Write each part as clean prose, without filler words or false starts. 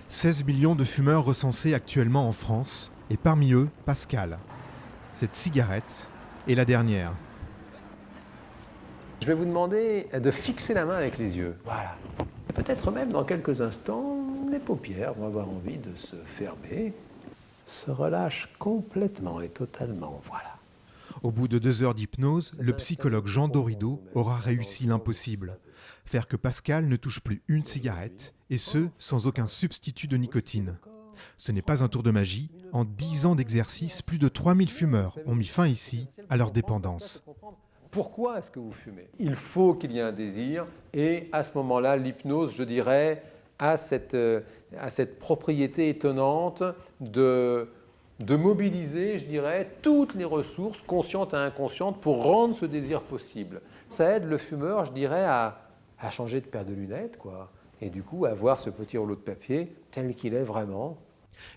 16 millions de fumeurs recensés actuellement en France, et parmi eux, Pascal. Cette cigarette est la dernière. Je vais vous demander de fixer la main avec les yeux. Voilà. Peut-être même dans quelques instants, les paupières vont avoir envie de se fermer, se relâchent complètement et totalement. Voilà. Au bout de 2 heures d'hypnose, le psychologue Jean Dorido aura réussi l'impossible. Faire que Pascal ne touche plus une cigarette, et ce, sans aucun substitut de nicotine. Ce n'est pas un tour de magie. En 10 ans d'exercice, plus de 3000 fumeurs ont mis fin ici à leur dépendance. Pourquoi est-ce que vous fumez? Il faut qu'il y ait un désir et à ce moment-là, l'hypnose, je dirais, a cette propriété étonnante de mobiliser, je dirais, toutes les ressources conscientes et inconscientes pour rendre ce désir possible. Ça aide le fumeur, je dirais, à changer de paire de lunettes, quoi, et du coup à voir ce petit rouleau de papier tel qu'il est vraiment.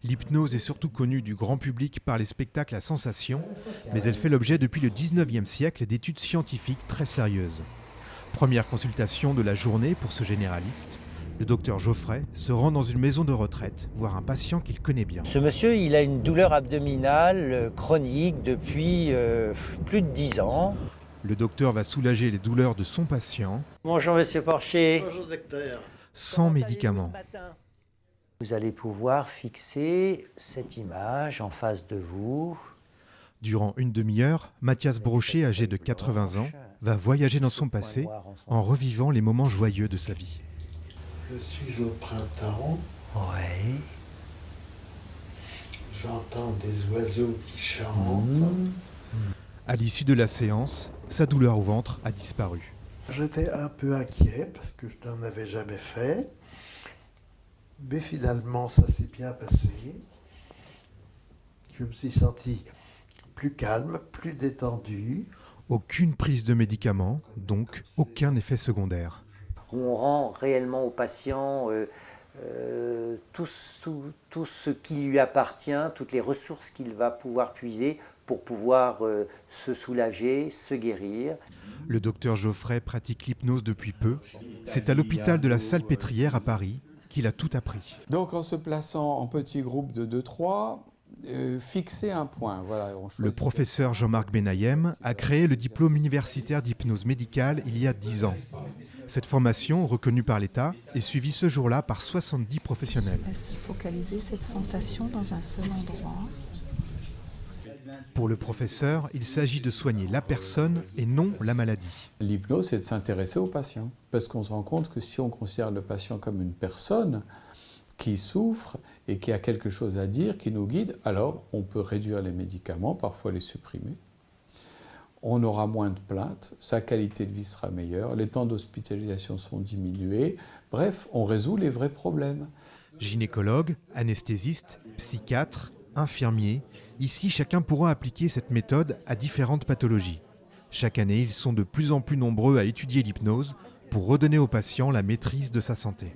L'hypnose est surtout connue du grand public par les spectacles à sensations, mais elle fait l'objet depuis le 19e siècle d'études scientifiques très sérieuses. Première consultation de la journée pour ce généraliste, le docteur Geoffrey se rend dans une maison de retraite voir un patient qu'il connaît bien. Ce monsieur, il a une douleur abdominale chronique depuis plus de 10 ans. Le docteur va soulager les douleurs de son patient. Bonjour monsieur Porcher. Bonjour docteur. Sans médicaments. Vous allez pouvoir fixer cette image en face de vous. Durant une demi-heure, Mathias Brochet, âgé de 80 ans, va voyager dans son passé en revivant les moments joyeux de sa vie. Je suis au printemps, Oui. j'entends des oiseaux qui chantent. À l'issue de la séance, sa douleur au ventre a disparu. J'étais un peu inquiet parce que je n'en avais jamais fait. Mais finalement, ça s'est bien passé. Je me suis senti plus calme, plus détendu. Aucune prise de médicaments, donc aucun effet secondaire. On rend réellement au patient tout ce qui lui appartient, toutes les ressources qu'il va pouvoir puiser pour pouvoir se soulager, se guérir. Le docteur Geoffrey pratique l'hypnose depuis peu. C'est à l'hôpital de la Salpêtrière à Paris qu'il a tout appris. Donc en se plaçant en petits groupes de 2-3, fixer un point. Voilà, le professeur Jean-Marc Benayem a créé le diplôme universitaire d'hypnose médicale il y a 10 ans. Cette formation, reconnue par l'État, est suivie ce jour-là par 70 professionnels. Ainsi focaliser cette sensation dans un seul endroit. Pour le professeur, il s'agit de soigner la personne et non la maladie. L'hypnose, c'est de s'intéresser au patient. Parce qu'on se rend compte que si on considère le patient comme une personne qui souffre et qui a quelque chose à dire, qui nous guide, alors on peut réduire les médicaments, parfois les supprimer. On aura moins de plaintes, sa qualité de vie sera meilleure, les temps d'hospitalisation sont diminués. Bref, on résout les vrais problèmes. Gynécologue, anesthésiste, psychiatre, infirmier, ici chacun pourra appliquer cette méthode à différentes pathologies. Chaque année, ils sont de plus en plus nombreux à étudier l'hypnose pour redonner au patient la maîtrise de sa santé.